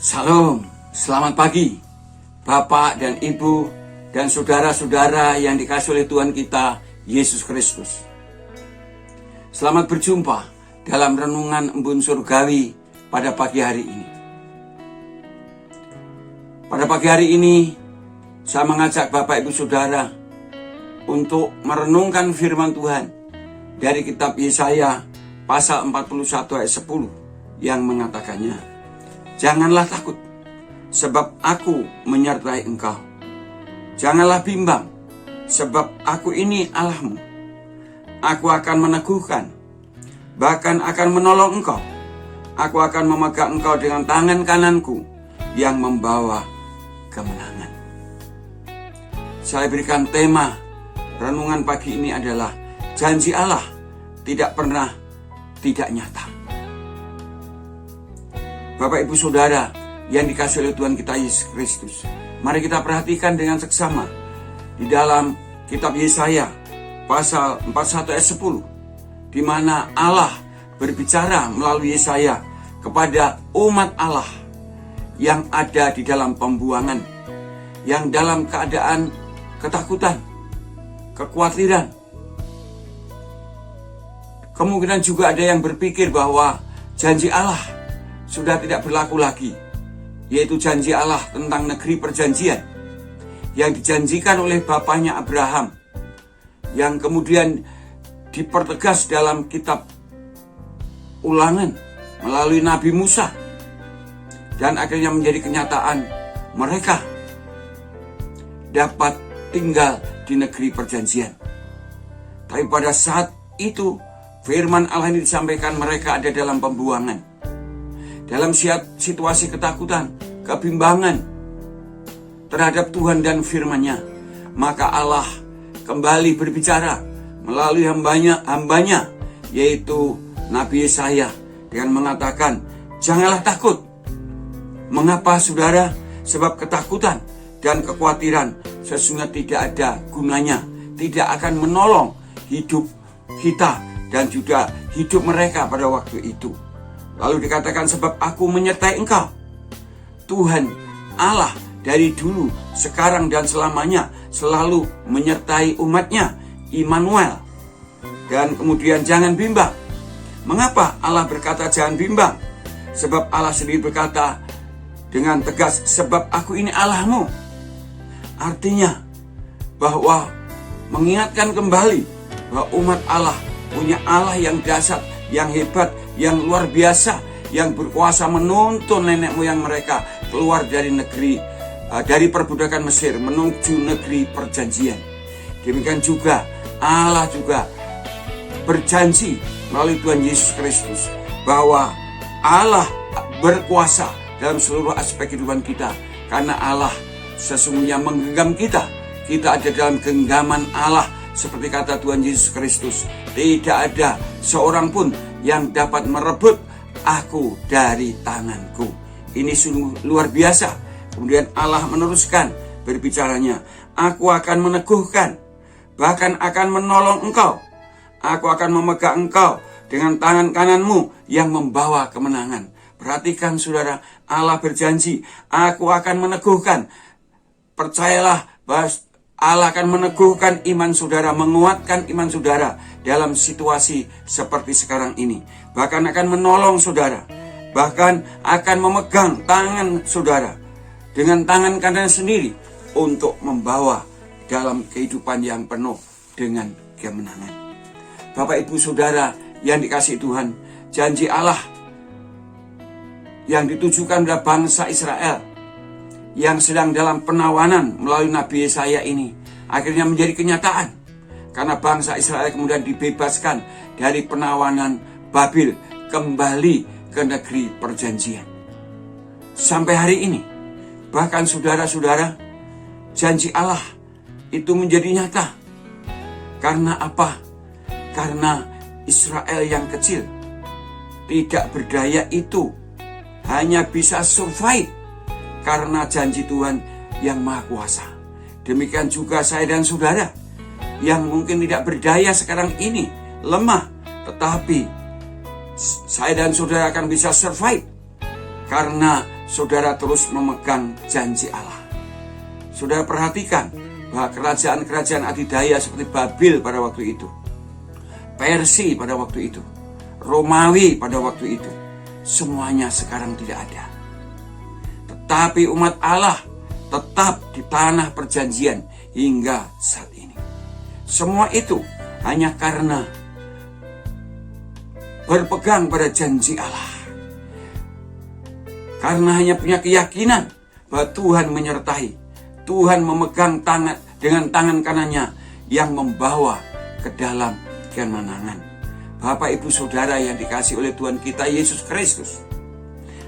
Salam, selamat pagi Bapak dan Ibu dan saudara-saudara yang dikasihi oleh Tuhan kita Yesus Kristus. Selamat berjumpa dalam renungan embun surgawi pada pagi hari ini. Pada pagi hari ini saya mengajak Bapak Ibu Saudara untuk merenungkan firman Tuhan dari kitab Yesaya pasal 41 ayat 10 yang mengatakannya, "Janganlah takut, sebab aku menyertai engkau. Janganlah bimbang, sebab aku ini Allahmu. Aku akan meneguhkan, bahkan akan menolong engkau. Aku akan memegang engkau dengan tangan kananku yang membawa kemenangan." Saya berikan tema renungan pagi ini adalah janji Allah tidak pernah tidak nyata. Bapak Ibu Saudara yang dikasihi oleh Tuhan kita Yesus Kristus, mari kita perhatikan dengan seksama di dalam kitab Yesaya pasal 41 ayat 10, di mana Allah berbicara melalui Yesaya kepada umat Allah yang ada di dalam pembuangan, yang dalam keadaan ketakutan, kekhawatiran. Kemungkinan juga ada yang berpikir bahwa janji Allah sudah tidak berlaku lagi, yaitu janji Allah tentang negeri perjanjian yang dijanjikan oleh bapaknya Abraham, yang kemudian dipertegas dalam kitab Ulangan melalui Nabi Musa, dan akhirnya menjadi kenyataan mereka dapat tinggal di negeri perjanjian. Tapi pada saat itu firman Allah ini disampaikan, mereka ada dalam pembuangan, dalam situasi ketakutan, kebimbangan terhadap Tuhan dan firman-Nya. Maka Allah kembali berbicara melalui hambanya, yaitu Nabi Yesaya, dengan mengatakan, "Janganlah takut." Mengapa saudara? Sebab ketakutan dan kekhawatiran sesungguhnya tidak ada gunanya, tidak akan menolong hidup kita dan juga hidup mereka pada waktu itu. Lalu dikatakan, "Sebab aku menyertai engkau." Tuhan Allah dari dulu, sekarang dan selamanya selalu menyertai umatnya, Immanuel. Dan kemudian jangan bimbang. Mengapa Allah berkata jangan bimbang? Sebab Allah sendiri berkata dengan tegas, "Sebab aku ini Allahmu." Artinya bahwa mengingatkan kembali bahwa umat Allah punya Allah yang dahsyat, yang hebat, yang luar biasa, yang berkuasa menuntun nenek moyang mereka keluar dari negeri, dari perbudakan Mesir menuju negeri perjanjian. Demikian juga Allah juga berjanji melalui Tuhan Yesus Kristus bahwa Allah berkuasa dalam seluruh aspek kehidupan kita, karena Allah sesungguhnya menggenggam kita. Kita ada dalam genggaman Allah, seperti kata Tuhan Yesus Kristus, "Tidak ada seorang pun yang dapat merebut aku dari tanganku." Ini sungguh luar biasa. Kemudian Allah meneruskan berbicaranya, "Aku akan meneguhkan, bahkan akan menolong engkau. Aku akan memegang engkau dengan tangan kananmu yang membawa kemenangan." Perhatikan saudara, Allah berjanji, "Aku akan meneguhkan." Percayalah bahwa Allah akan meneguhkan iman saudara, menguatkan iman saudara dalam situasi seperti sekarang ini. Bahkan akan menolong saudara, bahkan akan memegang tangan saudara dengan tangan kanan sendiri untuk membawa dalam kehidupan yang penuh dengan kemenangan. Bapak Ibu Saudara yang dikasihi Tuhan, janji Allah yang ditujukan pada bangsa Israel yang sedang dalam penawanan melalui Nabi Yesaya ini akhirnya menjadi kenyataan, karena bangsa Israel kemudian dibebaskan dari penawanan Babil kembali ke negeri perjanjian. Sampai hari ini bahkan saudara-saudara, janji Allah itu menjadi nyata. Karena apa? Karena Israel yang kecil, tidak berdaya itu hanya bisa survive karena janji Tuhan yang Maha Kuasa. Demikian juga saya dan saudara yang mungkin tidak berdaya sekarang ini, lemah, tetapi saya dan saudara akan bisa survive karena saudara terus memegang janji Allah. Saudara perhatikan bahwa kerajaan-kerajaan adidaya seperti Babil pada waktu itu, Persia pada waktu itu, Romawi pada waktu itu, semuanya sekarang tidak ada. Tetapi umat Allah tetap di tanah perjanjian hingga saat ini. Semua itu hanya karena berpegang pada janji Allah. Karena hanya punya keyakinan bahwa Tuhan menyertai, Tuhan memegang tangan dengan tangan kanannya yang membawa ke dalam kemenangan. Bapak ibu saudara yang dikasihi oleh Tuhan kita Yesus Kristus,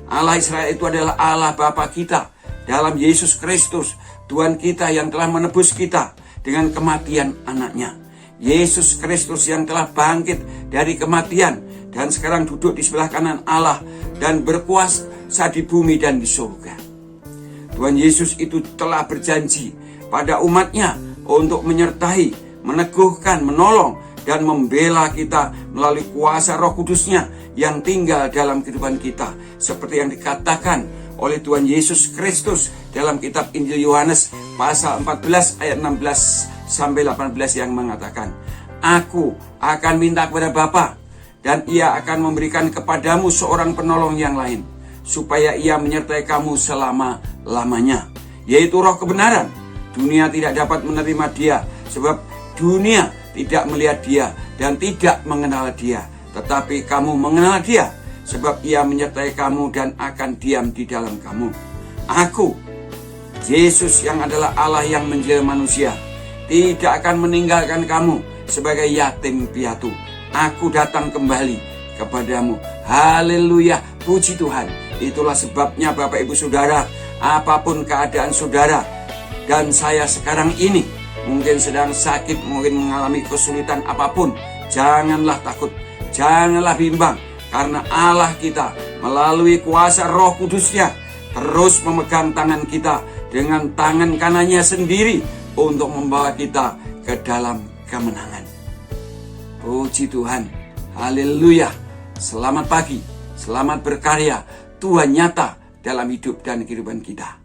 Allah Israel itu adalah Allah Bapa kita dalam Yesus Kristus, Tuhan kita yang telah menebus kita dengan kematian anaknya. Yesus Kristus yang telah bangkit dari kematian dan sekarang duduk di sebelah kanan Allah dan berkuasa di bumi dan di surga. Tuhan Yesus itu telah berjanji pada umatnya untuk menyertai, meneguhkan, menolong, dan membela kita melalui kuasa Roh Kudus-Nya yang tinggal dalam kehidupan kita. Seperti yang dikatakan oleh Tuhan Yesus Kristus dalam kitab Injil Yohanes pasal 14 ayat 16 sampai 18 yang mengatakan, Aku akan minta kepada Bapa dan Ia akan memberikan kepadamu seorang penolong yang lain, supaya Ia menyertai kamu selama-lamanya, yaitu Roh kebenaran. Dunia tidak dapat menerima Dia, sebab dunia tidak melihat Dia dan tidak mengenal Dia. Tetapi kamu mengenal Dia, sebab Ia menyertai kamu dan akan diam di dalam kamu. Aku, Yesus yang adalah Allah yang menjelma manusia, tidak akan meninggalkan kamu sebagai yatim piatu. Aku datang kembali kepadamu. Haleluya, puji Tuhan. Itulah sebabnya Bapak Ibu Saudara, apapun keadaan saudara dan saya sekarang ini, mungkin sedang sakit, mungkin mengalami kesulitan apapun, janganlah takut, janganlah bimbang, karena Allah kita melalui kuasa Roh Kudus-Nya terus memegang tangan kita dengan tangan kanannya sendiri untuk membawa kita ke dalam kemenangan. Puji Tuhan, haleluya. Selamat pagi, selamat berkarya. Tuhan nyata dalam hidup dan kehidupan kita.